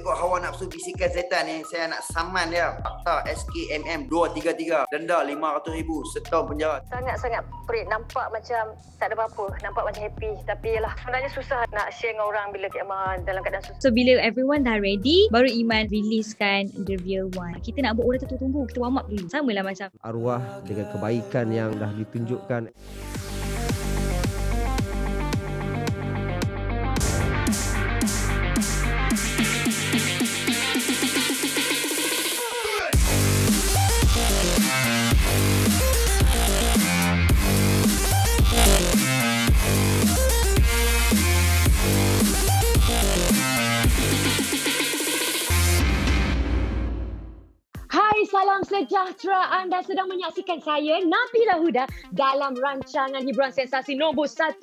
ikut hawa nafsu bisikan setan ni, saya nak saman dia. Fakta SKMM 233, denda RM500,000, setahun penjara. Sangat-sangat perit. Nampak macam tak ada apa-apa. Nampak macam happy. Tapi yalah, sebenarnya susah nak share dengan orang bila dalam keadaan susah. So bila everyone dah ready, baru Iman releasekan the real one. Kita nak buat orang tu tunggu. Kita warm up dulu. Sama lah macam arwah dengan kebaikan yang dah ditunjukkan. Salam sejahtera, anda sedang menyaksikan saya Nabila Huda dalam rancangan hiburan sensasi nombor 1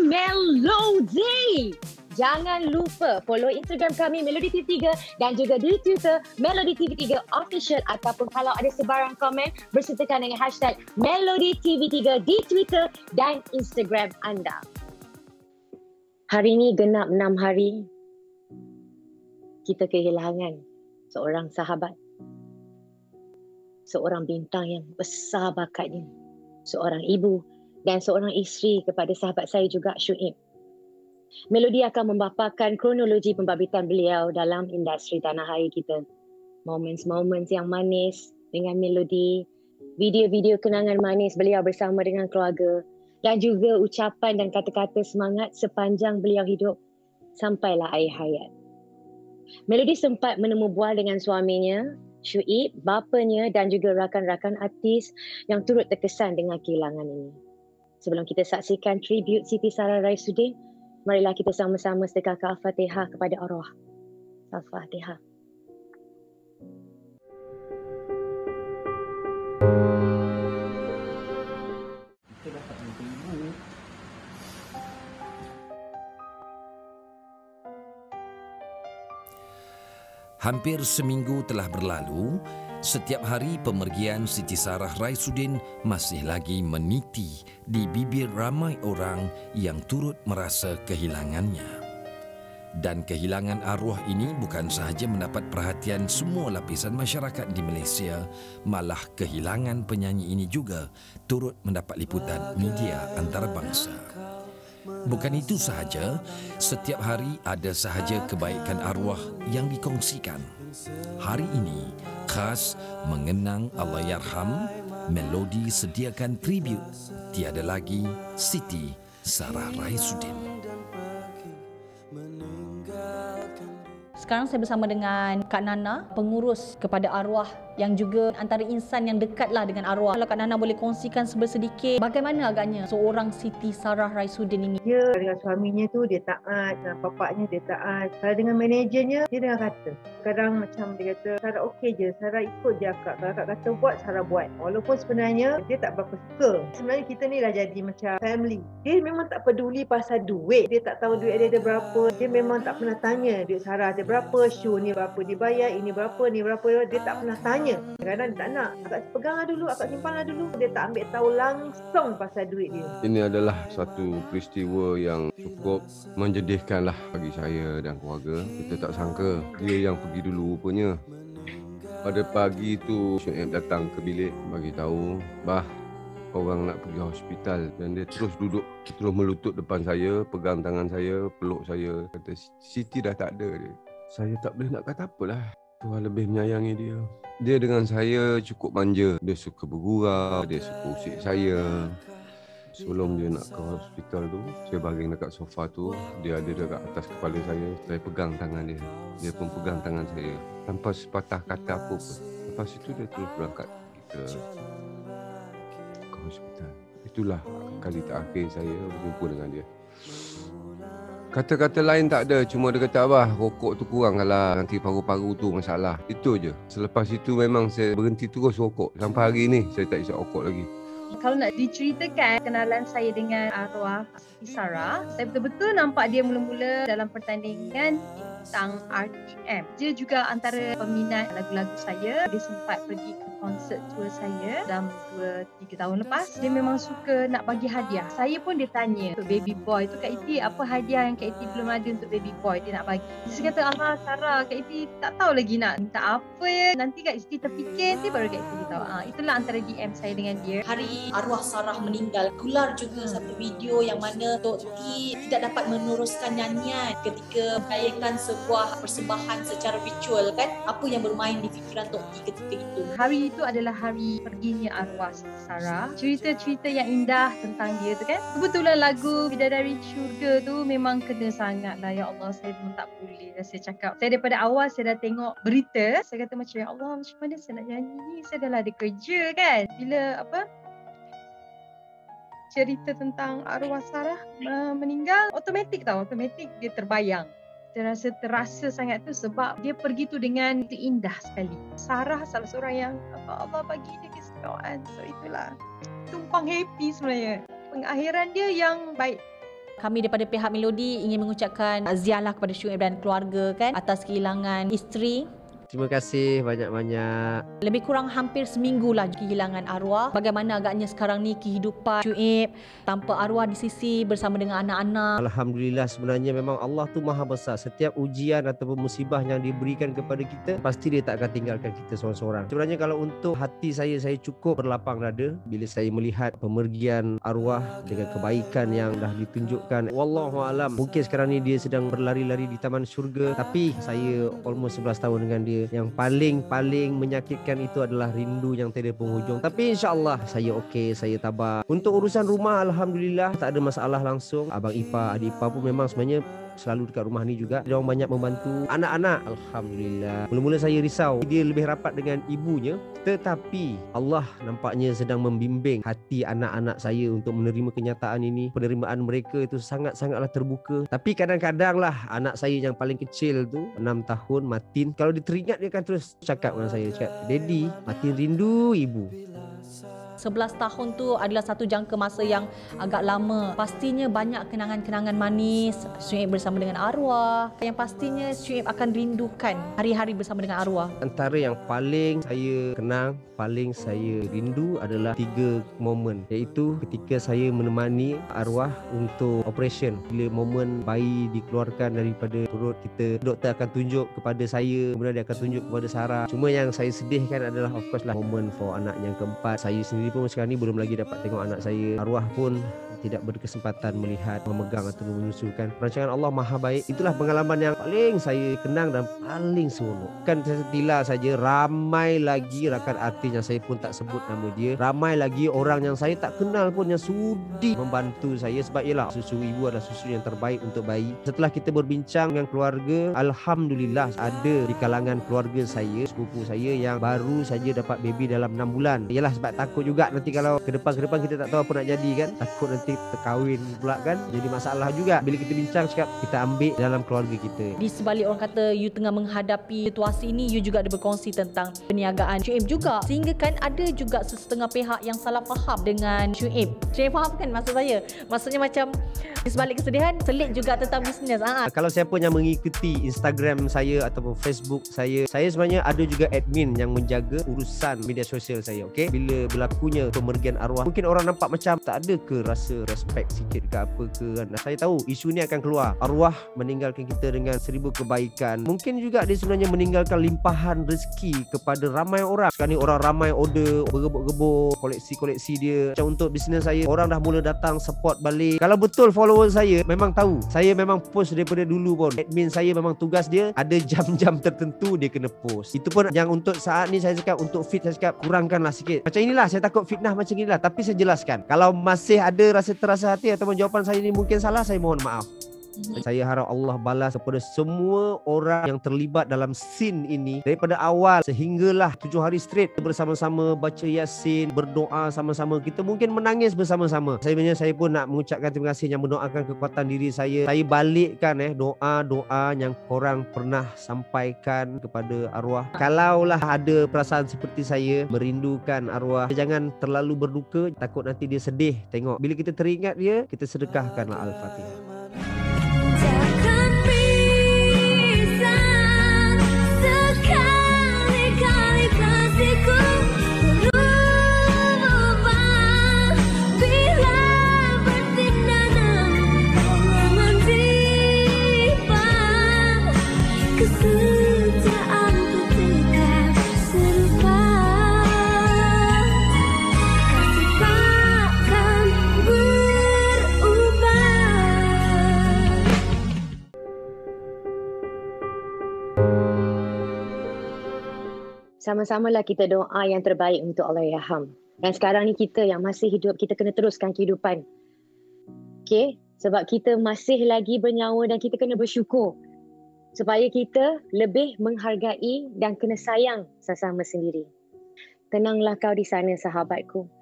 Melody. Jangan lupa follow Instagram kami Melody TV3 dan juga di Twitter Melody TV3 Official, ataupun kalau ada sebarang komen bersertakan dengan hashtag Melody TV3 di Twitter dan Instagram anda. Hari ini genap 6 hari kita kehilangan seorang sahabat. Seorang bintang yang besar bakatnya. Seorang ibu dan seorang isteri kepada sahabat saya juga, Syuib. Melody akan membapakan kronologi pembabitan beliau dalam industri tanah air kita. Moments-moments yang manis dengan Melody, video-video kenangan manis beliau bersama dengan keluarga, dan juga ucapan dan kata-kata semangat sepanjang beliau hidup sampailah akhir hayat. Melody sempat menemu bual dengan suaminya, Syuib, bapanya dan juga rakan-rakan artis yang turut terkesan dengan kehilangan ini. Sebelum kita saksikan tribute Siti Sarah Raisuddin, marilah kita sama-sama sedekahkan Al-Fatihah kepada arwah. Al-Fatihah. Hampir seminggu telah berlalu, setiap hari pemergian Siti Sarah Raisuddin masih lagi meniti di bibir ramai orang yang turut merasa kehilangannya. Dan kehilangan arwah ini bukan sahaja mendapat perhatian semua lapisan masyarakat di Malaysia, malah kehilangan penyanyi ini juga turut mendapat liputan media antarabangsa. Bukan itu sahaja, setiap hari ada sahaja kebaikan arwah yang dikongsikan. Hari ini, khas mengenang Allahyarham, Melody sediakan tribute tiada lagi Siti Sarah Raisuddin. sekarang saya bersama dengan Kak Nana, pengurus kepada arwah yang juga antara insan yang dekatlah dengan arwah. Kalau Kak Nana boleh kongsikan sedikit bagaimana agaknya seorang Siti Sarah Raisuddin ini? Dia dengan suaminya tu dia taat, dengan bapaknya dia taat. Kalau dengan manajernya dia dengan kata. Kadang macam dia kata, Sarah okey je, Sarah ikut je akak. Kalau akak kata buat, Sarah buat. Walaupun sebenarnya dia tak berapa suka. Sebenarnya kita ni dah jadi macam family. Dia memang tak peduli pasal duit. Dia tak tahu duit dia ada berapa. Dia memang tak pernah tanya duit Sarah ada berapa, show ni berapa dibayar, ini berapa, ni berapa. Dia tak pernah tanya. Kadang-kadang dia tak nak. Akak pegang lah dulu, akak simpan lah dulu. Dia tak ambil tahu langsung pasal duit dia. Ini adalah satu peristiwa yang cukup menjedihkan lah bagi saya dan keluarga. Kita tak sangka dia yang pergi dulu rupanya. Pada pagi tu Syuib datang ke bilik bagi tahu, bah, orang nak pergi hospital. Dan dia terus duduk, terus melutut depan saya, pegang tangan saya, peluk saya. Kata, Siti dah tak ada dia. Saya tak boleh nak kata apalah. Tuhan lebih menyayangi dia. Dia dengan saya cukup manja. Dia suka bergurau, dia suka usik saya. Sebelum dia nak ke hospital tu, saya baring dekat sofa tu. Dia ada dekat atas kepala saya. Saya pegang tangan dia. Dia pun pegang tangan saya. Tanpa sepatah kata apa pun. Lepas itu dia terus berangkat kita ke hospital. Itulah kali terakhir saya berjumpa dengan dia. Kata-kata lain tak ada. Cuma dia kata, Abah, rokok tu kurang lah. Nanti paru-paru tu masalah. Itu je. Selepas itu memang saya berhenti terus rokok. Sampai hari ni saya tak isap rokok lagi. Kalau nak diceritakan kenalan saya dengan arwah Siti Sarah, saya betul-betul nampak dia mula-mula dalam pertandingan tentang RTM. Dia juga antara peminat lagu-lagu saya. Dia sempat pergi ke konsert tour saya dalam 2-3 tahun lepas. Dia memang suka nak bagi hadiah. Saya pun dia tanya untuk baby boy tu, Kak Iti, apa hadiah yang Kak Iti belum ada untuk baby boy dia nak bagi. Dia kata, Sarah, Kak Iti tak tahu lagi nak minta apa ya. Nanti Kak Iti terfikir, nanti baru Kak Iti beritahu. Itulah antara DM saya dengan dia. Hari arwah Sarah meninggal, keluar juga satu video yang mana Tok T tidak dapat meneruskan nyanyian ketika merayakan sebuah persembahan secara virtual kan. Apa yang bermain di fikiran Tok T ketika itu? Hari itu adalah hari perginya arwah Sarah. Cerita-cerita yang indah tentang dia tu kan. Kebetulan lagu Bidadari Syurga tu memang kena sangat lah. Ya Allah, saya pun tak boleh dah saya cakap. Saya daripada awal saya dah tengok berita. Saya kata macam, ya Allah, macam mana saya nak nyanyi ni? Saya dah lah ada kerja kan. Bila cerita tentang arwah Sarah meninggal, otomatik dia terbayang. Saya terasa sangat tu sebab dia pergi tu dengan itu indah sekali. Sarah salah seorang yang Allah bagi dia keistimewaan. So itulah tumpang happy sebenarnya. Pengakhiran dia yang baik. Kami daripada pihak Melody ingin mengucapkan ziarah kepada Syuib dan keluarga kan atas kehilangan isteri. Terima kasih banyak-banyak. Lebih kurang hampir seminggu lah kehilangan arwah. Bagaimana agaknya sekarang ni kehidupan Syuib tanpa arwah di sisi bersama dengan anak-anak? Alhamdulillah, sebenarnya memang Allah tu maha besar. Setiap ujian ataupun musibah yang diberikan kepada kita, pasti dia tak akan tinggalkan kita seorang-seorang. Sebenarnya kalau untuk hati saya cukup berlapang dada bila saya melihat pemergian arwah dengan kebaikan yang dah ditunjukkan. Wallahualam, mungkin sekarang ni dia sedang berlari-lari di taman syurga, tapi saya almost 11 tahun dengan dia. Yang paling menyakitkan itu adalah rindu yang tiada penghujung. Tapi insya-Allah saya okey, saya tabah. Untuk urusan rumah, alhamdulillah tak ada masalah langsung. Abang ipar, adik ipar pun memang sebenarnya selalu dekat rumah ni juga. Dia orang banyak membantu anak-anak. Alhamdulillah. Mula-mula saya risau dia lebih rapat dengan ibunya, tetapi Allah nampaknya sedang membimbing hati anak-anak saya untuk menerima kenyataan ini. Penerimaan mereka itu sangat-sangatlah terbuka. Tapi kadang-kadang lah anak saya yang paling kecil tu 6 tahun, Martin, kalau dia teringat dia akan terus cakap dengan saya, cakap, "Daddy, Martin rindu ibu." 11 tahun tu adalah satu jangka masa yang agak lama. Pastinya banyak kenangan-kenangan manis Syuib bersama dengan arwah. Yang pastinya Syuib akan rindukan hari-hari bersama dengan arwah. Antara yang paling saya kenang, paling saya rindu adalah 3 momen, iaitu ketika saya menemani arwah untuk operation. Bila momen bayi dikeluarkan daripada perut kita, doktor akan tunjuk kepada saya, kemudian dia akan tunjuk kepada Sarah. Cuma yang saya sedihkan adalah of course lah momen for anak yang keempat. Saya sendiri pun sekarang ni belum lagi dapat tengok anak saya. Arwah pun tidak berkesempatan melihat, memegang atau menyusukan. Perancangan Allah maha baik. Itulah pengalaman yang paling saya kenang dan paling seronok. Kan saya tila saja, ramai lagi rakan artis yang saya pun tak sebut nama dia. Ramai lagi orang yang saya tak kenal pun yang sudi membantu saya. Sebab ialah susu ibu adalah susu yang terbaik untuk bayi. Setelah kita berbincang dengan keluarga, alhamdulillah ada di kalangan keluarga saya, sepupu saya yang baru saja dapat baby dalam 6 bulan. Ialah sebab takut juga nanti kalau ke depan kita tak tahu apa nak jadi kan. Takut nanti terkahwin pula kan, jadi masalah juga. Bila kita bincang, cakap kita ambil dalam keluarga kita. Di sebalik orang kata you tengah menghadapi situasi ini, you juga ada berkongsi tentang perniagaan Syuib juga, sehingga kan ada juga setengah pihak yang salah faham dengan Syuib. Syuib faham kan maksud saya? Maksudnya macam di sebalik kesedihan selit juga tentang bisnes. Kalau siapa yang mengikuti Instagram saya ataupun Facebook saya sebenarnya ada juga admin yang menjaga urusan media sosial saya. Okey, bila berlakunya pemergian arwah, mungkin orang nampak macam tak ada ke rasa respect sikit ke apa ke kan. Saya tahu isu ni akan keluar. Arwah meninggalkan kita dengan 1000 kebaikan. Mungkin juga dia sebenarnya meninggalkan limpahan rezeki kepada ramai orang. Sekarang ni orang ramai order, bergebuk-gebuk koleksi-koleksi dia. Macam untuk bisnes saya, orang dah mula datang support balik. Kalau betul follower saya memang tahu, saya memang post daripada dulu pun. Admin saya memang tugas dia ada jam-jam tertentu dia kena post. Itu pun yang untuk saat ni saya cakap untuk fit, saya cakap kurangkanlah sikit. Macam inilah saya takut fitnah macam inilah. Tapi saya jelaskan, kalau masih ada rasa terasa hati ataupun jawapan saya ini mungkin salah, saya mohon maaf. Saya harap Allah balas kepada semua orang yang terlibat dalam scene ini daripada awal sehinggalah 7 hari straight bersama-sama baca Yasin, berdoa sama-sama. Kita mungkin menangis bersama-sama. Saya pun nak mengucapkan terima kasih yang mendoakan kekuatan diri saya. Saya balikkan doa-doa yang korang pernah sampaikan kepada arwah. Kalaulah ada perasaan seperti saya merindukan arwah, jangan terlalu berduka, takut nanti dia sedih tengok. Bila kita teringat dia, kita sedekahkanlah Al-Fatihah. Takkan bisa sama-samalah kita doa yang terbaik untuk Allahyarham. Dan sekarang ni kita yang masih hidup, kita kena teruskan kehidupan. Okay? Sebab kita masih lagi bernyawa dan kita kena bersyukur. Supaya kita lebih menghargai dan kena sayang sesama sendiri. Tenanglah kau di sana, sahabatku.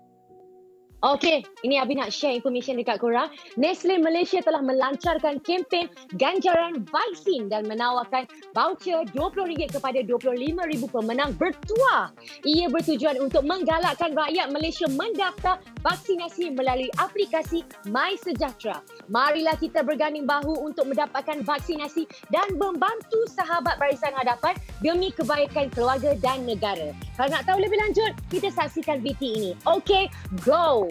Okey, ini Abi nak share information dekat korang. Nestle Malaysia telah melancarkan kempen ganjaran vaksin dan menawarkan voucher RM20 kepada 25,000 pemenang bertuah. Ia bertujuan untuk menggalakkan rakyat Malaysia mendaftar vaksinasi melalui aplikasi MySejahtera. Marilah kita berganding bahu untuk mendapatkan vaksinasi dan membantu sahabat barisan hadapan demi kebaikan keluarga dan negara. Kalau nak tahu lebih lanjut, kita saksikan VT ini. Okey, go!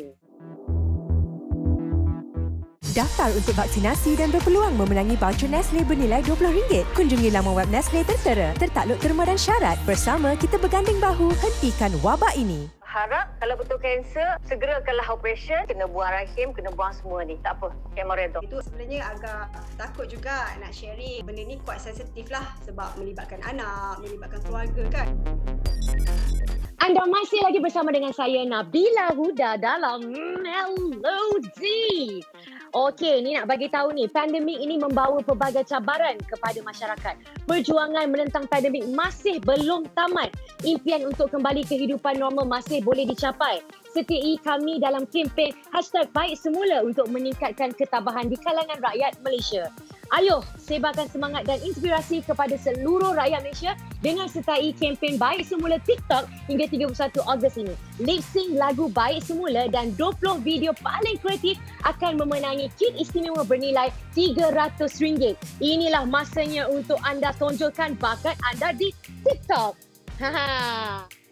Daftar untuk vaksinasi dan berpeluang memenangi voucher Nestle bernilai RM20. Kunjungi laman web Nestle tertera. Tertakluk terma dan syarat. Bersama kita berganding bahu hentikan wabak ini. Harap kalau betul kanser, segerakanlah operation. Kena buang rahim, kena buang semua ni. Tak apa, Kak redha. Itu sebenarnya agak takut juga nak sharing. Benda ni quite sensitif lah sebab melibatkan anak, melibatkan keluarga kan. Anda masih lagi bersama dengan saya Nabila Huda dalam LOG. Okey, ni nak bagi tahu ni, pandemik ini membawa pelbagai cabaran kepada masyarakat. Perjuangan menentang pandemik masih belum tamat. Impian untuk kembali kehidupan normal masih boleh dicapai. Sertai kami dalam kempen #BaikSemula untuk meningkatkan ketabahan di kalangan rakyat Malaysia. Ayo, sebarkan semangat dan inspirasi kepada seluruh rakyat Malaysia dengan sertai kempen Baik Semula TikTok hingga 31 Ogos ini. Lip sync lagu Baik Semula dan 20 video paling kreatif akan memenangi kit istimewa bernilai RM300. Inilah masanya untuk anda tonjolkan bakat anda di TikTok.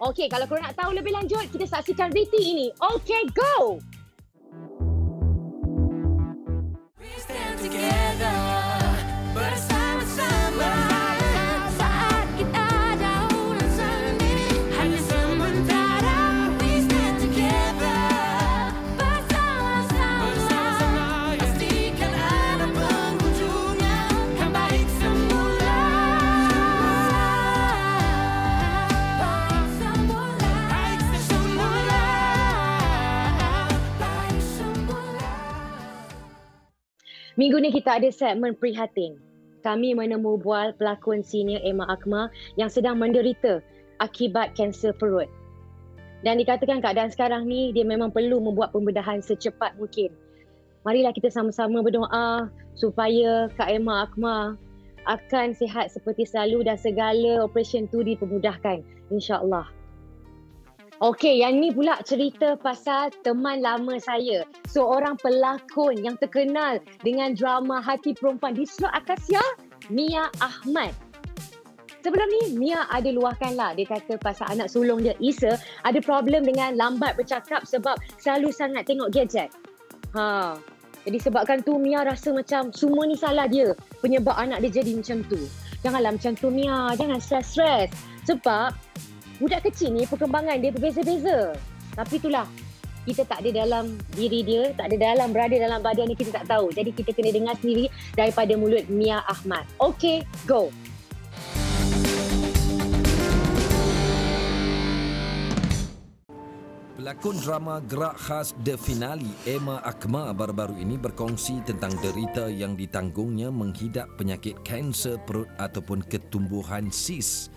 Okey, kalau korang nak tahu lebih lanjut, kita saksikan VT ini. Okey, go! Minggu ni kita ada segmen prihatin. Kami menemu bual pelakon senior Emma Akmal yang sedang menderita akibat kanser perut. Dan dikatakan keadaan sekarang ni dia memang perlu membuat pembedahan secepat mungkin. Marilah kita sama-sama berdoa supaya Kak Emma Akmal akan sihat seperti selalu dan segala operasi tu dipermudahkan, insya-Allah. Okey, yang ni pula cerita pasal teman lama saya. Seorang pelakon yang terkenal dengan drama Hati Perempuan di Slot Akasia, Mia Ahmad. Sebelum ni, Mia ada luahkanlah. Dia kata pasal anak sulung dia, Isa, ada problem dengan lambat bercakap sebab selalu sangat tengok gadget. Jadi sebabkan tu Mia rasa macam semua ni salah dia. Penyebab anak dia jadi macam tu. Janganlah macam tu Mia, jangan stres-stres. Sebab budak kecil ni perkembangan dia berbeza-beza. Tapi itulah, kita tak ada dalam diri dia, tak ada berada dalam badan dia, kita tak tahu. Jadi kita kena dengar sendiri daripada mulut Mia Ahmad. Okay, go. Pelakon drama gerak khas The Finale Emma Akmal baru-baru ini berkongsi tentang derita yang ditanggungnya menghidap penyakit kanser perut ataupun ketumbuhan sis.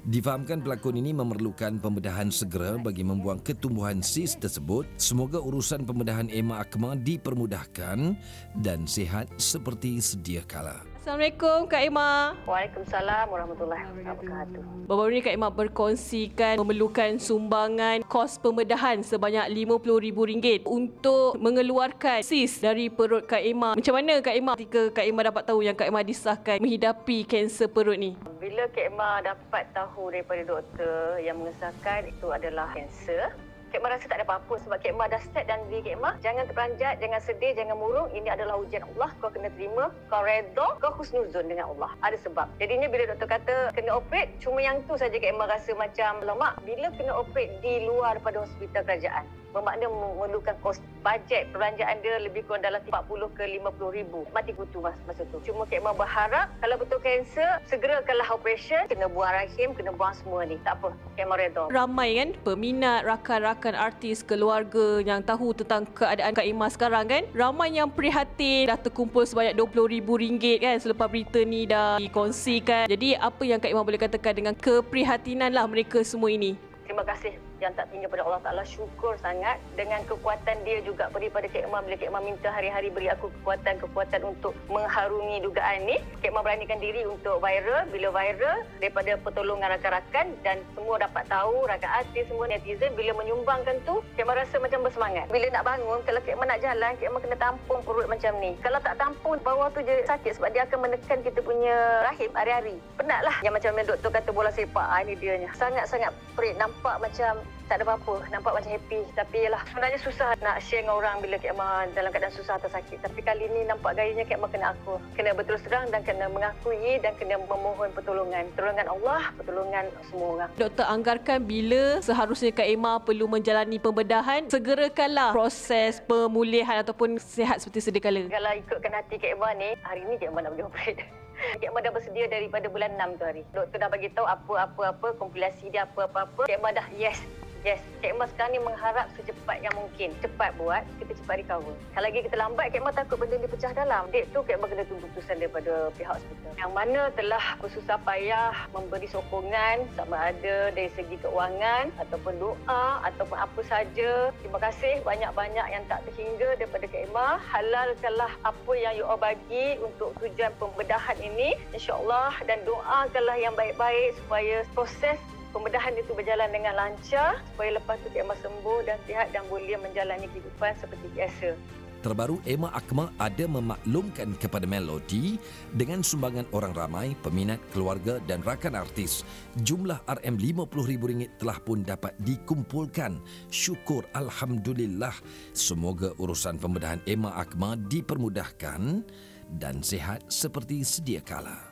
Difahamkan pelakon ini memerlukan pembedahan segera bagi membuang ketumbuhan sis tersebut. Semoga urusan pembedahan Emma Akmal dipermudahkan dan sihat seperti sedia kala. Assalamualaikum Kak Emma. Waalaikumsalam warahmatullahi wabarakatuh. Baru-baru ni Kak Emma berkongsikan memerlukan sumbangan kos pembedahan sebanyak RM50,000 untuk mengeluarkan sis dari perut Kak Emma. Macam mana Kak Emma ketika Kak Emma dapat tahu yang Kak Emma disahkan menghidapi kanser perut ni? Bila Kak Emma dapat tahu daripada doktor yang mengesahkan itu adalah kanser, Kak Emma rasa tak ada apa-apa sebab Kak Emma dah start dan diri Kak Emma. Jangan terperanjat, jangan sedih, jangan murung. Ini adalah ujian Allah. Kau kena terima, kau redha, kau husnuzon dengan Allah. Ada sebab. Jadinya bila doktor kata kena operate, cuma yang tu saja Kak Emma rasa macam lemak bila kena operate di luar daripada hospital kerajaan. bermakna memerlukan kos bajet perbelanjaan dia lebih kurang dalam 40 ke 50 ribu. Mati kutu masa tu. Cuma Kak Emma berharap kalau betul kanser, segerakanlah operation, kena buang rahim, kena buang semua ni. Tak apa, Kak Emma redha. Ramai kan peminat, rakan-rakan artis, keluarga yang tahu tentang keadaan Kak Emma sekarang kan. Ramai yang prihatin, dah terkumpul sebanyak RM20,000 kan selepas berita ni dah dikongsikan. Jadi apa yang Kak Emma boleh katakan dengan keprihatinan lah mereka semua ini? Terima kasih yang tak tinggi pada Allah Ta'ala. Syukur sangat dengan kekuatan dia juga beri pada Kak Emma. Bila Kak Emma minta hari-hari beri aku kekuatan untuk mengharungi dugaan ni, Kak Emma beranikan diri untuk viral. Bila viral, daripada pertolongan rakan-rakan dan semua dapat tahu, rakan artis, semua netizen, bila menyumbangkan tu, Kak Emma rasa macam bersemangat. Bila nak bangun, kalau Kak Emma nak jalan, Kak Emma kena tampung perut macam ni. Kalau tak tampung, bawah tu je sakit sebab dia akan menekan kita punya rahim hari-hari. Penatlah. Yang macam doktor kata bola sepak, ini dianya. Sangat-sangat perit, nampak macam tak ada apa-apa, nampak macam happy. Tapi yalah, sebenarnya susah nak share dengan orang bila Kak Emma dalam keadaan susah atau sakit. Tapi kali ni nampak gayanya Kak Emma kena aku. Kena berterus terang dan kena mengakui dan kena memohon pertolongan. Pertolongan Allah, pertolongan semua orang. Doktor anggarkan bila seharusnya Kak Emma perlu menjalani pembedahan, segerakanlah proses pemulihan ataupun sihat seperti sedia kala. Kalau ikutkan hati Kak Emma ni, hari ni Kak Emma nak pergi operate. Kak Emma dah bersedia daripada bulan 6 tu hari. Doktor dah bagi tahu apa-apa, kompilasi dia apa-apa. Kak Emma dah yes. Kak Emma sekarang ni mengharap secepat yang mungkin. Cepat buat, kita cepat recover. Kalau lagi kita lambat, Kak Emma takut benda ni pecah dalam. Date tu Kak Emma kena tunggu keputusan daripada pihak hospital. Yang mana telah bersusah payah memberi sokongan sama ada dari segi keuangan ataupun doa ataupun apa saja. Terima kasih banyak-banyak yang tak terhingga daripada Kak Emma. Halalkanlah apa yang you all bagi untuk tujuan pembedahan ini, insya-Allah, dan doakanlah yang baik-baik supaya proses pembedahan itu berjalan dengan lancar supaya lepas tu Kak Emma sembuh dan sihat dan boleh menjalani kehidupan seperti biasa. Terbaru, Emma Akmal ada memaklumkan kepada Melody dengan sumbangan orang ramai, peminat, keluarga dan rakan artis. Jumlah RM50,000 telah pun dapat dikumpulkan. Syukur Alhamdulillah. Semoga urusan pembedahan Emma Akmal dipermudahkan dan sihat seperti sedia kala.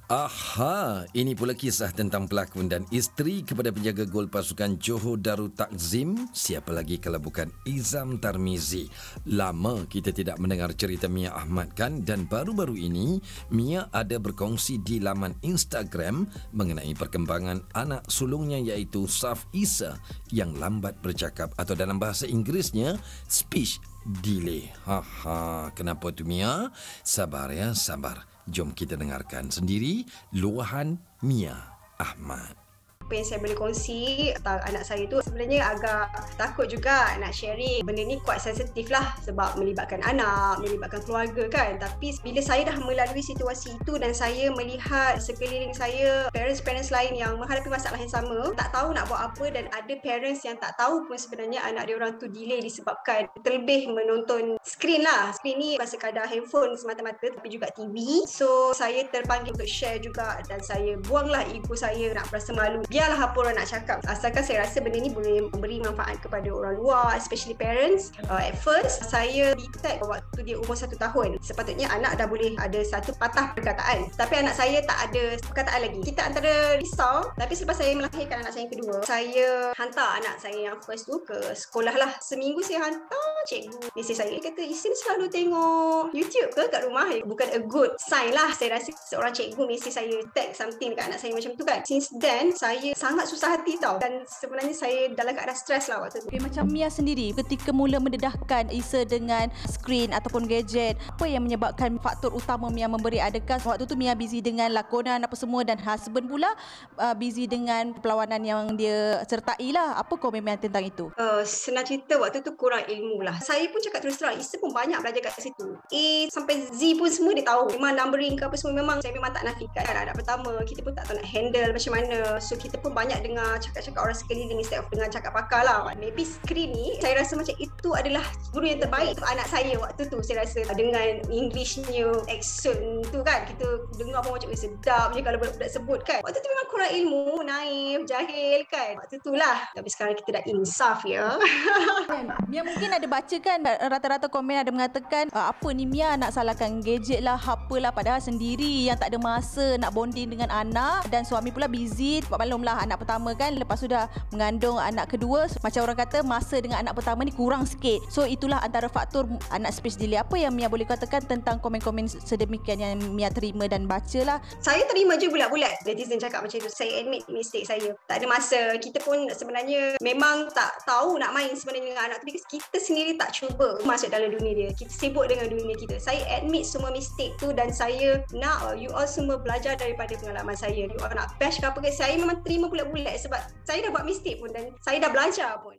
Aha, ini pula kisah tentang pelakon dan isteri kepada penjaga gol pasukan Johor Darul Takzim. Siapa lagi kalau bukan Izam Tarmizi. Lama kita tidak mendengar cerita Mia Ahmad kan, dan baru-baru ini Mia ada berkongsi di laman Instagram mengenai perkembangan anak sulungnya iaitu Saf Isa yang lambat bercakap atau dalam bahasa Inggerisnya speech delay. Kenapa tu Mia? Sabar ya, sabar. Jom kita dengarkan sendiri luahan Mia Ahmad. Apa yang saya boleh kongsi tentang anak saya tu, sebenarnya agak takut juga nak sharing. Benda ni kuat sensitif lah sebab melibatkan anak, melibatkan keluarga kan. Tapi bila saya dah melalui situasi itu dan saya melihat sekeliling saya parents-parents lain yang menghadapi masalah yang sama, tak tahu nak buat apa, dan ada parents yang tak tahu pun sebenarnya anak dia orang tu delay disebabkan terlebih menonton skrin lah. Skrin ni bukan sekadar handphone semata-mata tapi juga TV. So saya terpanggil untuk share juga dan saya buanglah ego saya nak berasa malu. Biarlah apa orang nak cakap, asalkan saya rasa benda ni boleh memberi manfaat kepada orang luar, especially parents. At first saya detect waktu dia umur 1 tahun, sepatutnya anak dah boleh ada satu patah perkataan, tapi anak saya tak ada perkataan lagi. Kita antara risau, tapi selepas saya melahirkan anak saya yang kedua, saya hantar anak saya yang first tu ke sekolah lah. Seminggu saya hantar, cikgu mesej saya kata, Isin selalu tengok YouTube ke kat rumah? Bukan a good sign lah. Saya rasa seorang cikgu mesej saya tag something dekat anak saya macam tu kan. Since then saya sangat susah hati tau, dan sebenarnya saya dalam keadaan stres lah waktu tu. Okay, macam Mia sendiri ketika mula mendedahkan Isa dengan skrin ataupun gadget, apa yang menyebabkan faktor utama Mia memberi? Adakah waktu tu Mia busy dengan lakonan apa semua dan husband pula busy dengan perlawanan yang dia sertai lah? Apa komen Mia tentang itu? Senang cerita waktu tu kurang ilmu lah. Saya pun cakap terus terang, Isa pun banyak belajar kat situ. A sampai Z pun semua dia tahu. Memang numbering ke apa semua memang saya memang tak nafikan. Anak pertama kita pun tak tahu nak handle macam mana. So kita kita pun banyak dengar cakap-cakap orang sekeliling instead of dengar cakap pakar lah. Maybe skrin ni saya rasa macam itu adalah guru yang terbaik untuk anak saya waktu tu. Saya rasa dengan Englishnya, accent tu kan, kita dengar pun macam sedap je kalau budak-budak sebut kan. Waktu tu memang kurang ilmu, naif, jahil kan. Waktu tu lah. Tapi sekarang kita dah insaf ya. Mia mungkin ada baca kan rata-rata komen ada mengatakan apa ni Mia nak salahkan gadget lah, apalah, padahal sendiri yang tak ada masa nak bonding dengan anak dan suami pula busy. Maklumlah anak pertama kan, lepas sudah mengandung anak kedua, macam orang kata masa dengan anak pertama ni kurang sikit. So itulah antara faktor anak space delay. Apa yang Mia boleh katakan tentang komen-komen sedemikian yang Mia terima dan baca lah? Saya terima je bulat-bulat netizen cakap macam tu. Saya admit mistake saya. Tak ada masa. Kita pun sebenarnya memang tak tahu nak main sebenarnya dengan anak tu, because kita sendiri tak cuba masuk dalam dunia dia. Kita sibuk dengan dunia kita. Saya admit semua mistake tu dan saya nak you all semua belajar daripada pengalaman saya. You all nak bash ke apa ke, saya memang terima bulat-bulat sebab saya dah buat mistake pun dan saya dah belajar pun.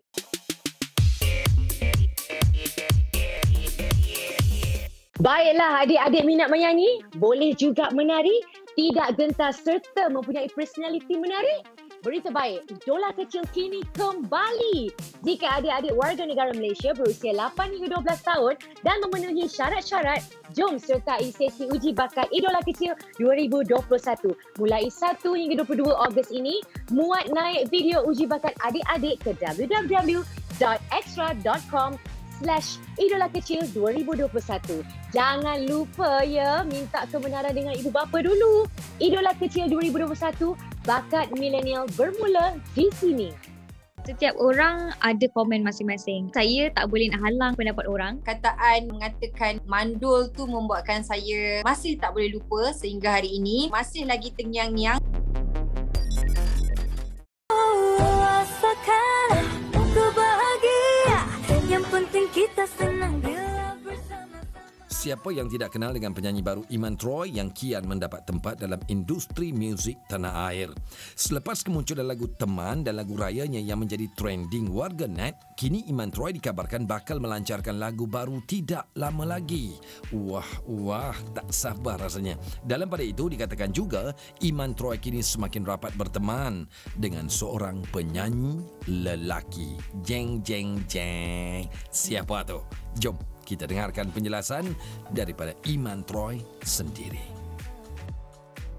Baiklah, adik-adik minat menyanyi, boleh juga menari, tidak gentar serta mempunyai personaliti menarik. Berita baik, Idola Kecil kini kembali. Jika adik-adik warga negara Malaysia berusia 8 hingga 12 tahun dan memenuhi syarat-syarat, jom sertai sesi uji bakat Idola Kecil 2021. Mulai 1 hingga 22 Ogos ini, muat naik video uji bakat adik-adik ke www.extra.com/Idola Kecil 2021. Jangan lupa ya, minta kebenaran dengan ibu bapa dulu. Idola Kecil 2021, bakat milenial bermula di sini. Setiap orang ada komen masing-masing. Saya tak boleh nak halang pendapat orang. Kataan mengatakan mandul tu membuatkan saya masih tak boleh lupa sehingga hari ini. Masih lagi terngiang-ngiang. Siapa yang tidak kenal dengan penyanyi baru Iman Troy yang kian mendapat tempat dalam industri muzik tanah air. Selepas kemunculan lagu Teman dan lagu rayanya yang menjadi trending warganet, kini Iman Troy dikabarkan bakal melancarkan lagu baru tidak lama lagi. Wah, tak sabar rasanya. Dalam pada itu dikatakan juga Iman Troy kini semakin rapat berteman dengan seorang penyanyi lelaki. Jeng. Siapa tu? Jom kita dengarkan penjelasan daripada Iman Troy sendiri.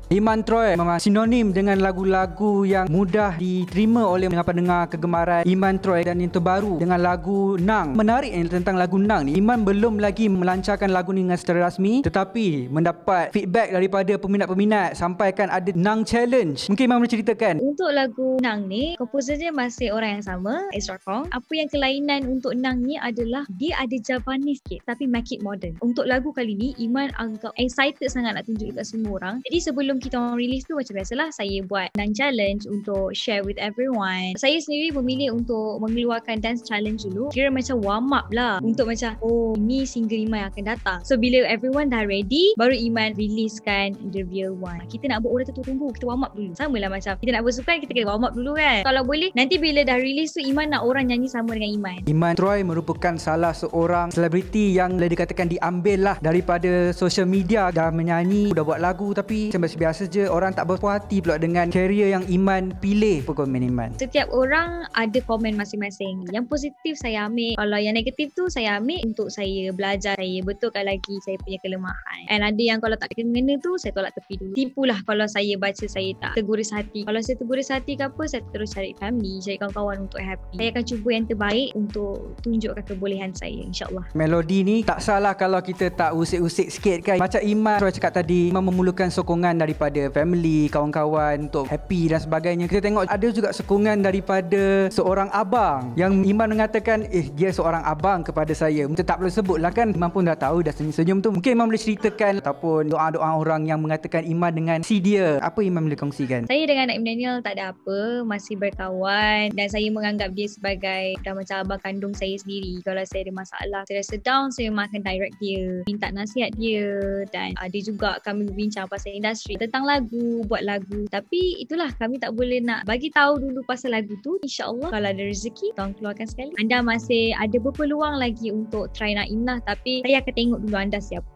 Iman Troy memang sinonim dengan lagu-lagu yang mudah diterima oleh pendengar kegemaran Iman Troy, dan yang terbaru dengan lagu Nang. Menarik tentang lagu Nang ni, Iman belum lagi melancarkan lagu ni dengan secara rasmi, tetapi mendapat feedback daripada peminat-peminat sampaikan ada Nang Challenge. Mungkin Iman boleh ceritakan. Untuk lagu Nang ni, komposernya masih orang yang sama, Ezra Kong. Apa yang kelainan untuk Nang ni adalah dia ada Javanese sikit tapi make it modern. Untuk lagu kali ni, Iman agak excited sangat nak tunjuk dekat semua orang. Jadi sebelum kita orang release tu, macam biasalah saya buat Nang Challenge untuk share with everyone. Saya sendiri memilih untuk mengeluarkan dance challenge dulu, kira macam warm up lah, untuk macam ini single Iman yang akan datang. So bila everyone dah ready, baru Iman releasekan the real one. Kita nak buat orang tu tunggu, kita warm up dulu. Sama lah macam kita nak bersukan, kita kena warm up dulu kan. Kalau boleh, nanti bila dah release tu, Iman nak orang nyanyi sama dengan Iman. Iman Troy merupakan salah seorang selebriti yang boleh dikatakan diambil lah daripada social media. Dah menyanyi, dah buat lagu, tapi biasa je orang tak berpuas hati pula dengan career yang Iman pilih. Apa komen Iman? Setiap orang ada komen masing-masing. Yang positif saya ambil, kalau yang negatif tu saya ambil untuk saya belajar, saya betulkan lagi saya punya kelemahan. And ada yang kalau tak kena tu, saya tolak tepi dulu. Tipulah kalau saya baca saya tak terguris hati. Kalau saya terguris hati ke apa, saya terus cari family, cari kawan-kawan untuk happy. Saya akan cuba yang terbaik untuk tunjukkan kebolehan saya, insyaAllah. Melodi ni tak salah kalau kita tak usik-usik sikit kan. Macam Iman Troy cakap tadi, Iman memerlukan sokongan daripada family, kawan-kawan untuk happy dan sebagainya. Kita tengok ada juga sokongan daripada seorang abang yang Iman mengatakan dia seorang abang kepada saya. Kita tak perlu sebut lah kan, Iman pun dah tahu, dah senyum-senyum tu. Mungkin Iman boleh ceritakan ataupun doa-doa orang yang mengatakan Iman dengan si dia. Apa Iman boleh kongsikan? Saya dengan anak milenial tak ada apa, masih berkawan dan saya menganggap dia sebagai dah macam abang kandung saya sendiri. Kalau saya ada masalah, saya rasa down, saya memang akan direct dia, minta nasihat dia, dan ada juga kami berbincang pasal industri, tentang lagu, buat lagu. Tapi itulah, kami tak boleh nak bagi tahu dulu pasal lagu tu. InsyaAllah kalau ada rezeki, tolong keluarkan sekali. Anda masih ada berpeluang lagi untuk try Naim lah, tapi saya akan tengok dulu anda siapa.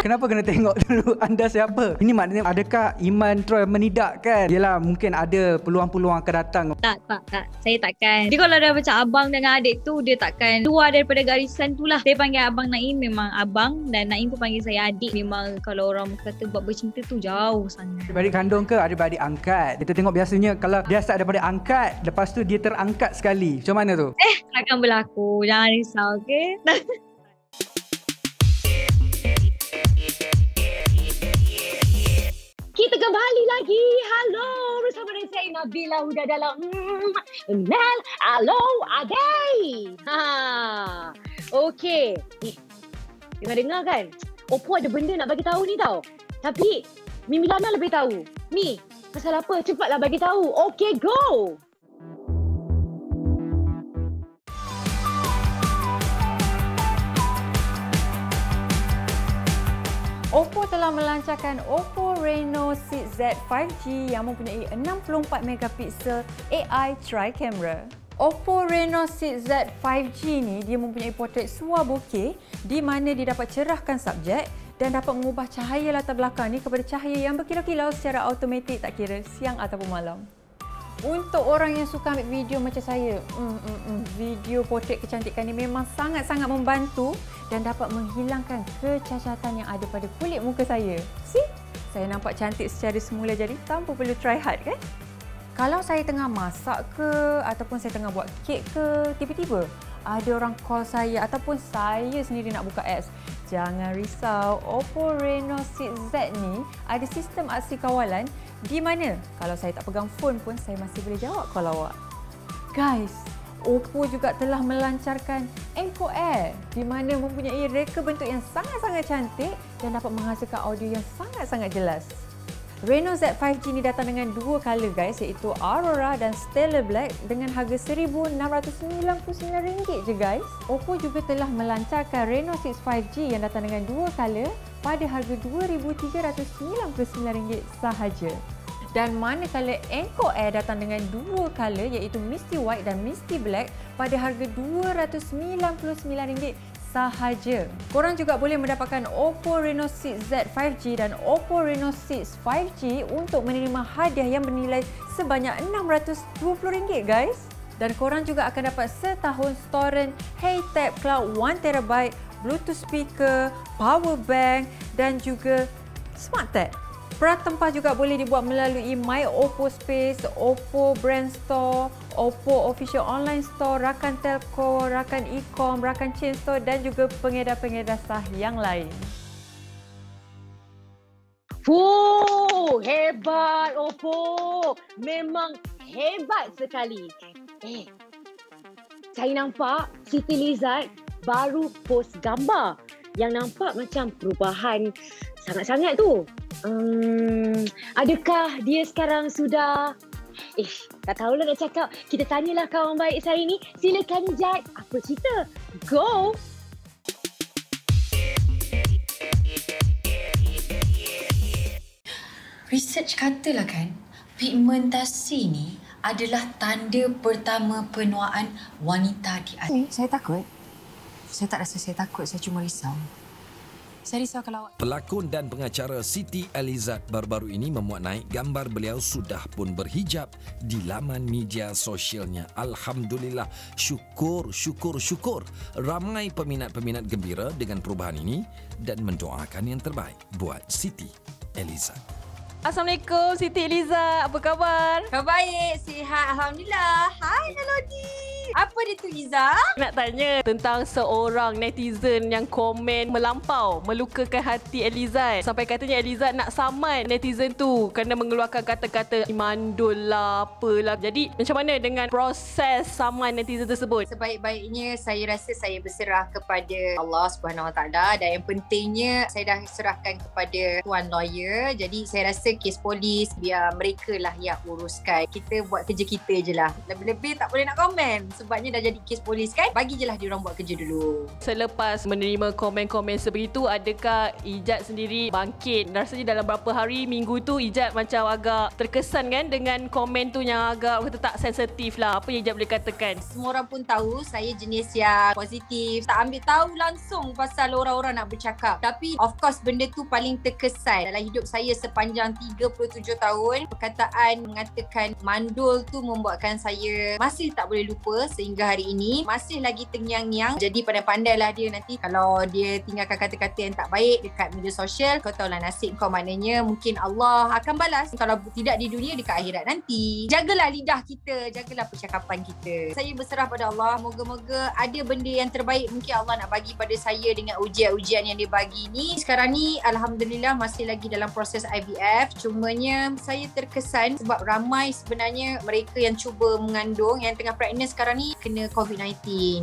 Kenapa kena tengok dulu anda siapa? Ini maknanya adakah Iman terus menidak kan? Yelah, mungkin ada peluang-peluang akan datang. Tak. Saya takkan. Dia kalau dah macam abang dengan adik tu, dia takkan keluar daripada garisan tu lah. Saya panggil abang Naim memang abang, dan Naim pun panggil saya adik. Memang kalau orang kata buat bercinta tu jauh sangat. Adik kandung ke adik-adik angkat? Kita tengok biasanya kalau dia start daripada angkat, lepas tu dia terangkat sekali. Macam mana tu? Takkan berlaku. Jangan risau, okey? Kita kembali lagi. Halo, bersama dengan saya Nabila Huda dalam Nel Hello Adai. Okey. Dengar kan? Oppo ada benda nak bagi tahu ni tau. Tapi Mimi Lana lebih tahu. Mi, pasal apa? Cepatlah bagi tahu. Okey, go. Oppo telah melancarkan Oppo Reno 6Z 5G yang mempunyai 64MP AI Tri-Camera. Oppo Reno 6Z 5G ni dia mempunyai portrait SUA bokeh di mana dia dapat cerahkan subjek dan dapat mengubah cahaya latar belakang ni kepada cahaya yang berkilau-kilau secara automatik tak kira siang ataupun malam. Untuk orang yang suka ambil video macam saya, video portrait kecantikan ni memang sangat-sangat membantu dan dapat menghilangkan kecacatan yang ada pada kulit muka saya. See? Saya nampak cantik secara semula jadi tanpa perlu try hard kan? Kalau saya tengah masak ke ataupun saya tengah buat kek ke, tiba-tiba ada orang call saya ataupun saya sendiri nak buka apps, jangan risau, Oppo Reno 6Z ni ada sistem aksi kawalan di mana kalau saya tak pegang phone pun saya masih boleh jawab call awak. Guys, Oppo juga telah melancarkan Encore Air di mana mempunyai reka bentuk yang sangat-sangat cantik dan dapat menghasilkan audio yang sangat-sangat jelas. Reno Z 5G ni datang dengan dua color guys, iaitu Aurora dan Stellar Black dengan harga RM1,699 je guys. Oppo juga telah melancarkan Reno 6 5G yang datang dengan dua color pada harga RM2,399 sahaja. Dan manakala Encore Air datang dengan dua color iaitu Misty White dan Misty Black pada harga RM299 sahaja. Korang juga boleh mendapatkan Oppo Reno 6Z 5G dan Oppo Reno 6 5G untuk menerima hadiah yang bernilai sebanyak RM620 guys. Dan korang juga akan dapat setahun storan HeyTab Cloud 1TB, Bluetooth speaker, power bank dan juga Smart Tag. Pratempah juga boleh dibuat melalui My Oppo Space, Oppo Brand Store, Oppo Official Online Store, rakan telco, rakan e-com, rakan chain store dan juga pengedar-pengedar sah yang lain. Hebat Oppo. Memang hebat sekali. Saya nampak Siti Lizard baru post gambar yang nampak macam perubahan sangat-sangat tu. Adakah dia sekarang sudah... tak tahulah nak cakap. Kita tanyalah kawan baik saya ni. Silakan Jad. Apa cerita? Go! Research katalah kan, pigmentasi ni adalah tanda pertama penuaan wanita di atas. Saya takut. Saya tak rasa saya takut. Saya cuma risau. Saya risau kalau... Pelakon dan pengacara Siti Elizad baru-baru ini memuat naik gambar beliau sudah pun berhijab di laman media sosialnya. Alhamdulillah, syukur. Ramai peminat-peminat gembira dengan perubahan ini dan mendoakan yang terbaik buat Siti Elizad. Assalamualaikum Siti Elizad, apa khabar? Baik, sihat Alhamdulillah. Hai Melody. Apa dia tu Iza? Nak tanya tentang seorang netizen yang komen melampau melukakan hati Elizad. Sampai katanya Elizad nak saman netizen tu kerana mengeluarkan kata-kata mandul lah, apalah. Jadi macam mana dengan proses saman netizen tersebut? Sebaik-baiknya saya rasa saya berserah kepada Allah Subhanahu Wa Taala dan yang pentingnya saya dah serahkan kepada tuan lawyer. Jadi saya rasa kes polis biar mereka lah yang uruskan. Kita buat kerja kita je lah. Lebih-lebih tak boleh nak komen. Sebabnya dah jadi kes polis kan, bagi je lah diorang buat kerja dulu. Selepas menerima komen-komen sebegitu, adakah Ijat sendiri bangkit? Rasanya dalam berapa hari, minggu tu Ijat macam agak terkesan kan dengan komen tu yang agak kata tak sensitif lah. Apa yang Ijat boleh katakan? Semua orang pun tahu saya jenis yang positif, tak ambil tahu langsung pasal orang-orang nak bercakap. Tapi of course benda tu paling terkesan dalam hidup saya sepanjang 37 tahun. Perkataan mengatakan mandul tu membuatkan saya masih tak boleh lupa sehingga hari ini. Masih lagi terngiang-ngiang. Jadi pandai-pandailah dia nanti kalau dia tinggalkan kata-kata yang tak baik dekat media sosial, kau tahulah nasib kau, maknanya mungkin Allah akan balas. Kalau tidak di dunia, dekat akhirat nanti. Jagalah lidah kita, jagalah percakapan kita. Saya berserah pada Allah, moga-moga ada benda yang terbaik mungkin Allah nak bagi pada saya dengan ujian-ujian yang dia bagi ni. Sekarang ni Alhamdulillah masih lagi dalam proses IVF. Cumanya saya terkesan sebab ramai sebenarnya mereka yang cuba mengandung, yang tengah pregnant sekarang ni kena COVID-19.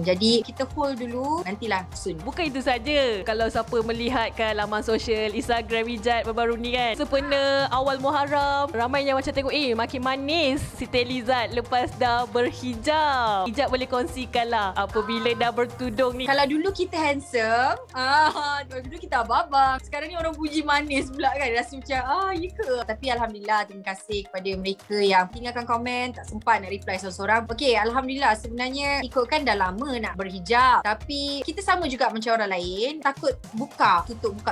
Jadi kita hold dulu, nantilah soon. Bukan itu saja. Kalau siapa melihat kat laman sosial Instagram Ijat baru-baru ni kan, sempena awal Muharram, ramai yang macam tengok makin manis Siti Elizad lepas dah berhijab. Ijat boleh kongsikan lah apabila dah bertudung ni. Kalau dulu kita handsome, kalau dulu kita abang-abang, sekarang ni orang puji manis pula kan. Rasa macam ya ke? Tapi Alhamdulillah, terima kasih kepada mereka yang tinggalkan komen, tak sempat nak reply seorang-seorang. Okey, Alhamdulillah, sebenarnya ikutkan dah lama nak berhijab, tapi kita sama juga macam orang lain, takut buka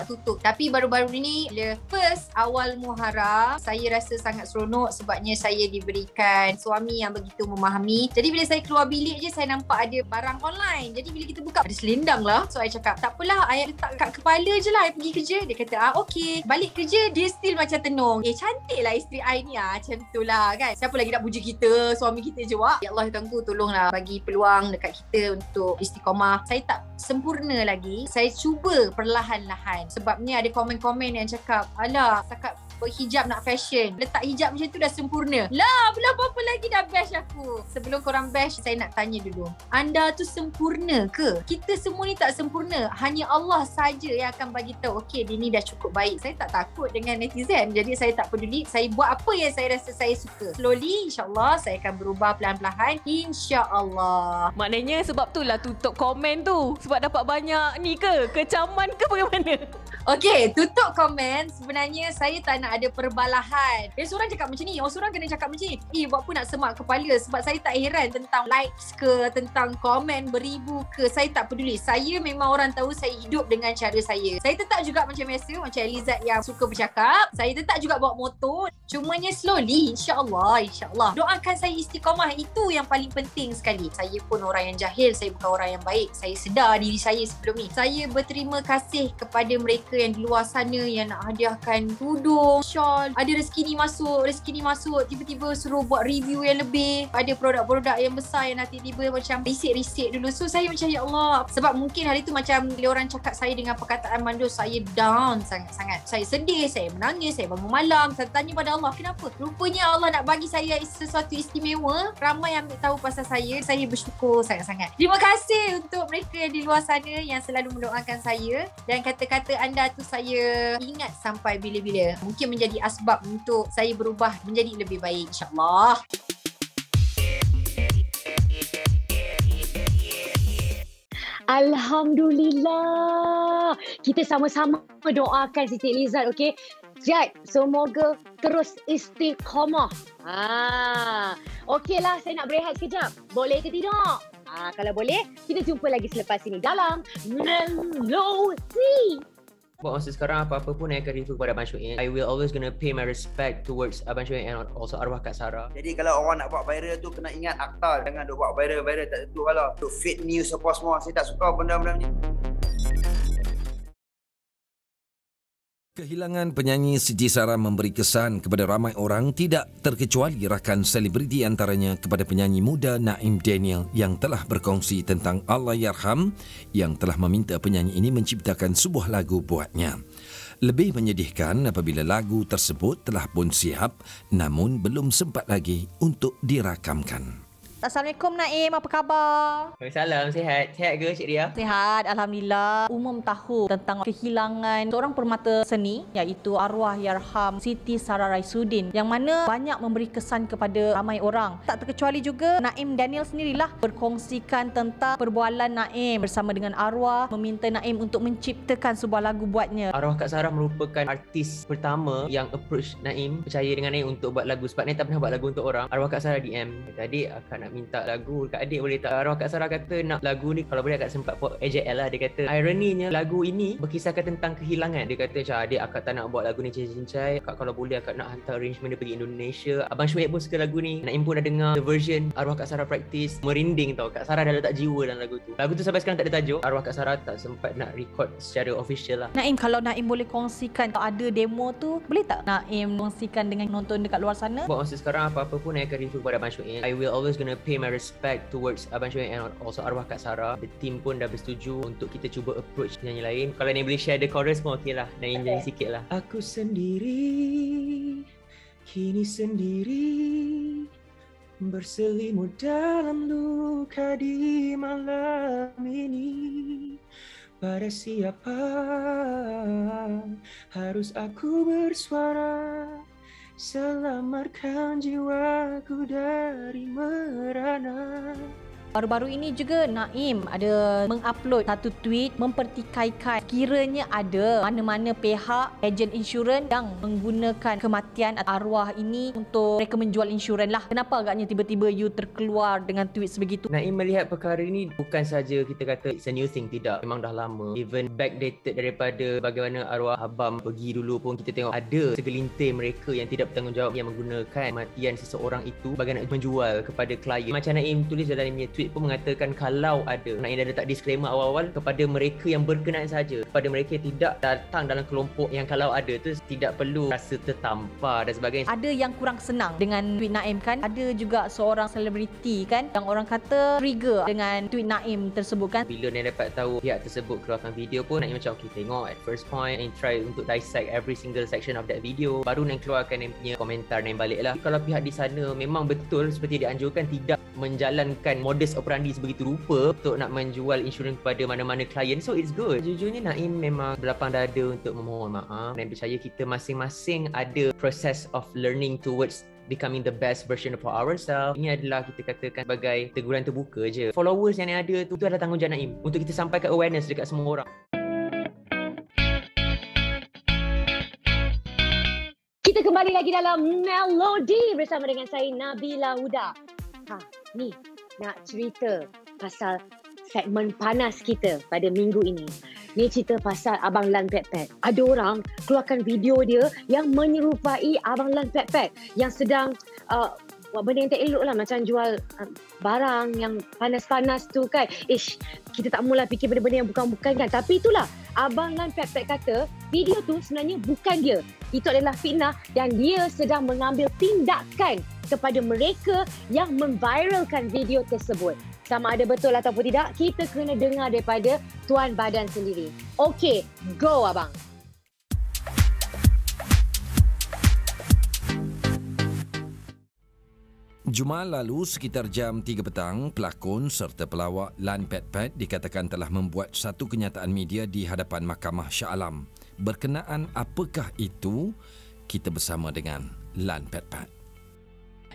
tutup. Tapi baru-baru ni bila first awal Muharram, saya rasa sangat seronok sebabnya saya diberikan suami yang begitu memahami. Jadi bila saya keluar bilik je, saya nampak ada barang online. Jadi bila kita buka, ada selendang lah. So I cakap, tak apalah, I letak kat kepala je lah I pergi kerja. Dia kata, okey. Balik kerja, dia still macam tenung. Cantik lah isteri I ni, macam tu lah kan. Siapa lagi nak puji kita, suami kita je wak. Ya Allah, Tuanku tolonglah bagi peluang dekat kita untuk istiqamah. Saya tak sempurna lagi. Saya cuba perlahan-lahan. Sebabnya ada komen-komen yang cakap, alah, setakat berhijab nak fashion, letak hijab macam tu dah sempurna lah, belum apa-apa lagi dah bash aku. Sebelum korang bash, saya nak tanya dulu, anda tu sempurna ke? Kita semua ni tak sempurna, hanya Allah saja yang akan bagi tahu, okey, dia ni dah cukup baik. Saya tak takut dengan netizen, jadi saya tak peduli. Saya buat apa yang saya rasa saya suka. Slowly, insyaAllah saya akan berubah perlahan-lahan, insyaAllah. Maknanya sebab tu lah tutup komen tu, sebab dapat banyak ni ke, kecaman ke bagaimana? Okey, tutup komen. Sebenarnya saya tak nak ada perbalahan. Dia seorang cakap macam ni, seorang kena cakap macam ni. Buat apa nak semak kepala? Sebab saya tak heran tentang likes ke, tentang komen beribu ke. Saya tak peduli. Saya memang orang tahu saya hidup dengan cara saya. Saya tetap juga macam biasa, macam Elizad yang suka bercakap. Saya tetap juga bawa motor. Cumanya slowly, insyaAllah. Doakan saya istiqamah. Itu yang paling penting sekali. Saya pun orang yang jahil. Saya bukan orang yang baik. Saya sedar diri saya sebelum ni. Saya berterima kasih kepada mereka yang di luar sana yang nak hadiahkan tudung, shawl. Ada rezeki ni masuk, tiba-tiba suruh buat review yang lebih. Ada produk-produk yang besar yang nanti tiba macam risik-risik dulu. So saya macam ya Allah. Sebab mungkin hari tu macam bila orang cakap saya dengan perkataan mandul, saya down sangat-sangat. Saya sedih, saya menangis, saya bangun malam. Saya tanya pada Allah, kenapa? Rupanya Allah nak bagi saya sesuatu istimewa. Ramai yang ambil tahu pasal saya. Saya bersyukur sangat-sangat. Terima kasih untuk mereka yang di luar sana yang selalu mendoakan saya. Dan kata-kata anda tu saya ingat sampai bila-bila. Mungkin menjadi asbab untuk saya berubah menjadi lebih baik, insyaAllah. Alhamdulillah. Kita sama-sama doakan Siti Elizad, okey? Jad, semoga terus istiqamah. Okeylah, saya nak berehat sekejap. Boleh ke tidak? Kalau boleh, kita jumpa lagi selepas ini dalam Melosi. Buat masa sekarang, apa-apa pun yang akan review kepada Abang Shuib, I will always gonna pay my respect towards Abang Shuib and also arwah Kak Sarah. Jadi kalau orang nak buat viral tu, kena ingat akta. Jangan duk buat viral tak tentu lah. Duk fake news apa semua. Saya tak suka benda-benda ni. Kehilangan penyanyi Siti Sarah memberi kesan kepada ramai orang, tidak terkecuali rakan selebriti antaranya kepada penyanyi muda Naim Daniel yang telah berkongsi tentang Allahyarham yang telah meminta penyanyi ini menciptakan sebuah lagu buatnya. Lebih menyedihkan apabila lagu tersebut telah pun siap namun belum sempat lagi untuk dirakamkan. Assalamualaikum Naim, apa khabar? Salam, sihat. Sihat ke Cik Ria? Sihat, Alhamdulillah. Umum tahu tentang kehilangan seorang permata seni iaitu Allahyarham Siti Sarah Raisuddin yang mana banyak memberi kesan kepada ramai orang. Tak terkecuali juga Naim Daniel sendirilah berkongsikan tentang perbualan Naim bersama dengan arwah meminta Naim untuk menciptakan sebuah lagu buatnya. Arwah Kak Sarah merupakan artis pertama yang approach Naim, percaya dengan Naim untuk buat lagu sebab Naim tak pernah buat lagu untuk orang. Arwah Kak Sarah DM, "Adik, akak nak minta lagu kat adik boleh tak?" Arwah Kak Sarah kata nak lagu ni kalau boleh akak sempat buat AJL lah. Dia kata ironinya lagu ini berkisahkan tentang kehilangan. Dia kata macam adik akak tak nak buat lagu ni cincai, akak kalau boleh akak nak hantar arrangement dia pergi Indonesia. Abang Syuib pun suka lagu ni. Naim pun dah dengar the version Arwah Kak Sarah practice. Merinding tau, Kak Sarah dah letak jiwa dalam lagu tu. Lagu tu sampai sekarang tak ada tajuk. Arwah Kak Sarah tak sempat nak record secara official lah. Naim, kalau Naim boleh kongsikan kalau ada demo tu, boleh tak Naim kongsikan dengan nonton dekat luar sana? Buat masa sekarang apa-apa pun Naim akan review kepada Abang Syuib. I will always gonna pay my respect towards Abang Syuib and also Arwah Kak Sarah. The team pun dah bersetuju untuk kita cuba approach penyanyi lain. Kalau Naim boleh share the chorus pun okey lah. Naim nyanyi sikit lah. Aku sendiri, kini sendiri, berselimut dalam luka di malam ini. Pada siapa harus aku bersuara, selamatkan jiwaku dari merana. Baru-baru ini juga Naim ada mengupload satu tweet mempertikaikan kiranya ada mana-mana pihak ejen insurans yang menggunakan kematian arwah ini untuk mereka menjual insurans lah. Kenapa agaknya tiba-tiba you terkeluar dengan tweet sebegitu? Naim melihat perkara ini bukan saja kita kata it's a new thing, tidak. Memang dah lama. Even backdated daripada bagaimana arwah abang pergi dulu pun kita tengok ada segelintir mereka yang tidak bertanggungjawab yang menggunakan kematian seseorang itu bagi nak menjual kepada klien. Macam Naim tulis dalam tweet pun mengatakan kalau ada, Naim dah letak disclaimer awal-awal kepada mereka yang berkenaan saja, kepada mereka yang tidak datang dalam kelompok yang kalau ada tu tidak perlu rasa tertampar dan sebagainya. Ada yang kurang senang dengan tweet Naim kan, ada juga seorang selebriti kan yang orang kata trigger dengan tweet Naim tersebut kan. Bila Naim dapat tahu pihak tersebut keluarkan video pun Naim macam okay, tengok at first point and try untuk dissect every single section of that video, baru Naim keluarkan Naim punya komentar Naim balik lah. Kalau pihak di sana memang betul seperti dianjurkan tidak menjalankan modus operandi sebegitu rupa untuk nak menjual insurans kepada mana-mana klien, so it's good. Jujurnya Naim memang berlapang dada untuk memohon maaf. Naim percaya kita masing-masing ada proses of learning towards becoming the best version of ourselves. Ini adalah kita katakan sebagai teguran terbuka je. Followers yang ada tu adalah tanggungjawab Naim untuk kita sampaikan awareness dekat semua orang. Kita kembali lagi dalam Melody bersama dengan saya Nabila Huda. Ni nak cerita pasal segmen panas kita pada minggu ini. Ni cerita pasal Abang Lan Pet Pet. Ada orang keluarkan video dia yang menyerupai Abang Lan Pet Pet yang sedang buat benda yang tak elok lah, macam jual barang yang panas-panas tu kan. Kita tak mula fikir benda-benda yang bukan-bukan kan. Tapi itulah, Abang Lan Pet Pet kata video tu sebenarnya bukan dia. Itu adalah fitnah dan dia sedang mengambil tindakan kepada mereka yang memviralkan video tersebut. Sama ada betul ataupun tidak, kita kena dengar daripada Tuan Badan sendiri. Okey, go abang. Jumaat lalu sekitar jam 3 petang, pelakon serta pelawak Lan Pet Pet dikatakan telah membuat satu kenyataan media di hadapan Mahkamah Shah Alam. Berkenaan apakah itu, kita bersama dengan Lan Pet Pet.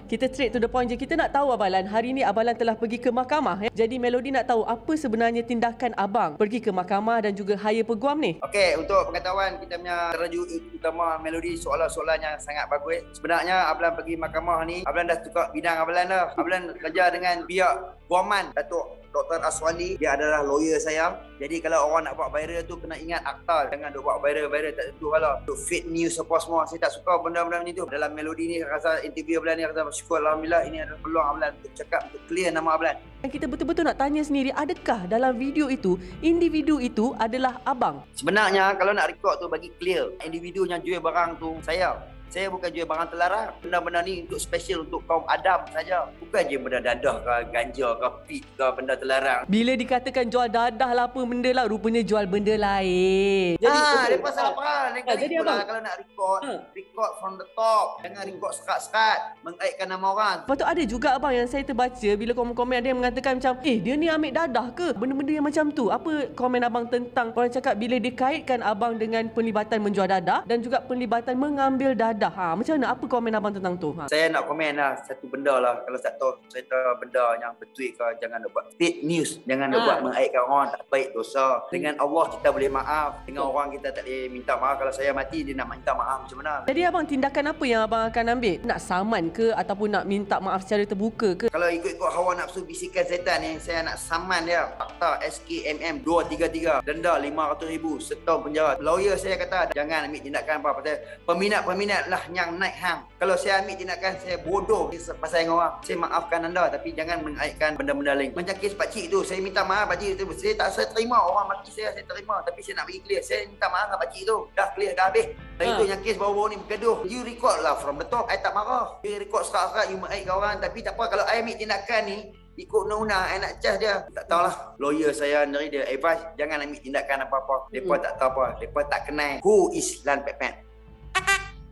Kita straight to the point je. Kita nak tahu Abang Lan, hari ni Abang Lan telah pergi ke mahkamah. Jadi Melody nak tahu apa sebenarnya tindakan Abang pergi ke mahkamah dan juga hire peguam ni. Okey, untuk pengetahuan kita punya tajuk utama Melody, soalan-soalan yang sangat bagus. Sebenarnya Abang Lan pergi mahkamah ni, Abang Lan dah tukar bidang Abang Lan dah. Abang Lan kerja dengan pihak guaman Datuk Dr. Aswandi. Dia adalah lawyer saya. Jadi kalau orang nak buat viral tu kena ingat akta. Jangan duk buat viral tak tentu lah. Untuk fake news apa semua. Saya tak suka benda-benda macam tu. Dalam Melody ni saya rasa interview Abang Lan ni, saya rasa syukur Alhamdulillah ini adalah peluang Abang Lan untuk cakap, untuk clear nama Abang Lan. Dan kita betul-betul nak tanya sendiri, adakah dalam video itu individu itu adalah abang? Sebenarnya kalau nak record tu bagi clear, individu yang jual barang tu saya. Saya bukan jual barang terlarang. Benda-benda ni untuk special untuk kaum Adam saja. Bukan je benda dadah ke, ganja ke, pit ke, benda terlarang. Bila dikatakan jual dadah lah apa benda lah, rupanya jual benda lain. Mereka salah faham. Lain kali pula kalau nak record from the top. Jangan record sekat-sekat. Mengaitkan nama orang. Lepas tu ada juga abang yang saya terbaca bila komen-komen ada yang mengatakan macam dia ni ambil dadah ke? Benda-benda yang macam tu. Apa komen abang tentang orang cakap bila dikaitkan abang dengan pelibatan menjual dadah dan juga pelibatan mengambil dadah? Macam mana? Apa komen abang tentang tu? Saya nak komen lah satu benda lah. Kalau tak tahu cerita benda yang betul ke, jangan nak buat fake news. Jangan nak buat mengaitkan orang tak baik, dosa. Dengan Allah kita boleh maaf. Dengan orang kita tak boleh minta maaf. Kalau saya mati dia nak minta maaf macam mana? Jadi abang tindakan apa yang abang akan ambil? Nak saman ke ataupun nak minta maaf secara terbuka ke? Kalau ikut-ikut hawa nafsu bisikan setan ni, saya nak saman dia. Fakta SKMM 233, denda RM500,000, setahun penjara. Lawyer saya kata jangan ambil tindakan apa pasal peminat-peminat lah yang naik hang. Kalau saya ambil tindakan, saya bodoh pasal dengan orang. Saya maafkan anda tapi jangan mengaitkan benda-benda lain. Macam kes pakcik tu, saya minta maaf pakcik tu. Saya terima orang maki saya terima. Tapi saya nak bagi clear, saya minta maaf dengan pakcik tu. Dah clear, dah habis. Dan itu yang kes baru-baru ni bergaduh. You record lah from the top, I tak marah. You record sekat-sekat, you mengaitkan orang. Tapi tak apa, kalau I ambil tindakan ni ikut undang-undang, I nak cas dia. Tak tahulah. Lawyer saya ni dia advice, jangan ambil tindakan apa-apa. Mereka tak tahu apa. Mereka tak kenal who is Lan Pet Pet.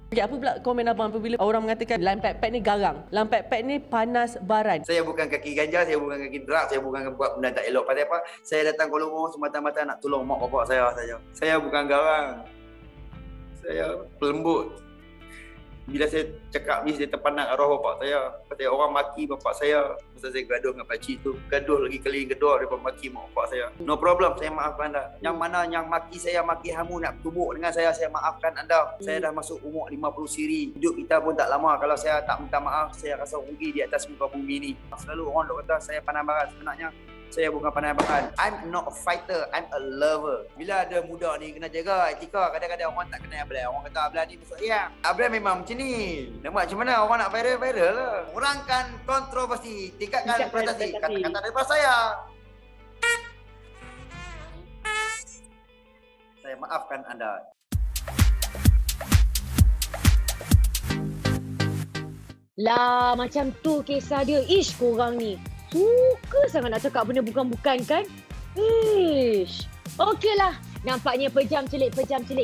Okay, apa pula komen abang apabila orang mengatakan Lan Pet Pet ni garang, Lan Pet Pet ni panas baran? Saya bukan kaki ganja, saya bukan kaki drug, saya bukan buat benda tak elok. Pasal apa? Saya datang Kuala Lumpur semata-mata nak tolong mak bapak saya saja. Saya bukan garang. Saya pelembut. Bila saya cakap ni, saya terpandang arwah bapak saya. Pasal orang maki bapak saya. Pasal saya gaduh dengan pakcik tu. Gaduh lagi kali kedua daripada maki mak bapak saya. No problem, saya maafkan anda. Yang mana yang maki saya, maki hamu nak tumbuk dengan saya maafkan anda. Saya dah masuk umur 50 siri. Hidup kita pun tak lama. Kalau saya tak minta maaf, saya rasa rugi di atas muka bumi ni. Selalu orang duk kata saya pandai barat. Sebenarnya saya bukan pandai barat. I'm not a fighter, I'm a lover. Bila ada muda ni kena jaga etika. Kadang-kadang orang tak kenal Ablan. Orang kata Ablan ni masuk yang Ablan memang macam ni. Nampak macam mana orang nak viral lah. Kurangkan kontroversi, tingkatkan prestasi. Kata-kata daripada saya. Saya maafkan anda. Lah macam tu kisah dia. Ish, korang ni suka sangat nak cakap benda bukan-bukan kan? Ish. Okeylah. Nampaknya pejam celik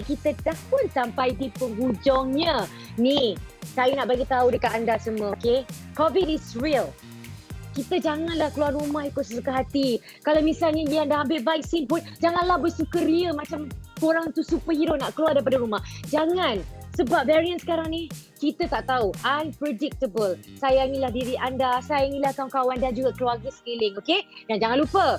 kita dah pun sampai di penghujungnya. Ni, saya nak bagi tahu dekat anda semua, okey? COVID is real. Kita janganlah keluar rumah ikut sesuka hati. Kalau misalnya yang dah ambil vaksin pun, janganlah bersukaria macam korang tu superhero nak keluar daripada rumah. Jangan. Sebab varian sekarang ni, kita tak tahu. Unpredictable. Sayangilah diri anda, sayangilah kawan-kawan dan juga keluarga sekeliling, okey? Dan jangan lupa,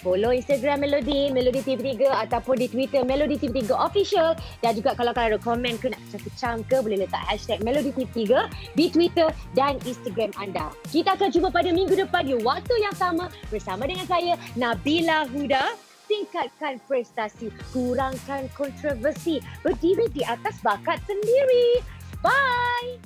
follow Instagram Melody TV3 ataupun di Twitter Melody TV3 Official. Dan juga kalau ada komen ke nak kecam ke, boleh letak hashtag Melody TV3 di Twitter dan Instagram anda. Kita akan jumpa pada minggu depan di waktu yang sama bersama dengan saya, Nabila Huda. Tingkatkan prestasi, kurangkan kontroversi, berdiri di atas bakat sendiri. Bye!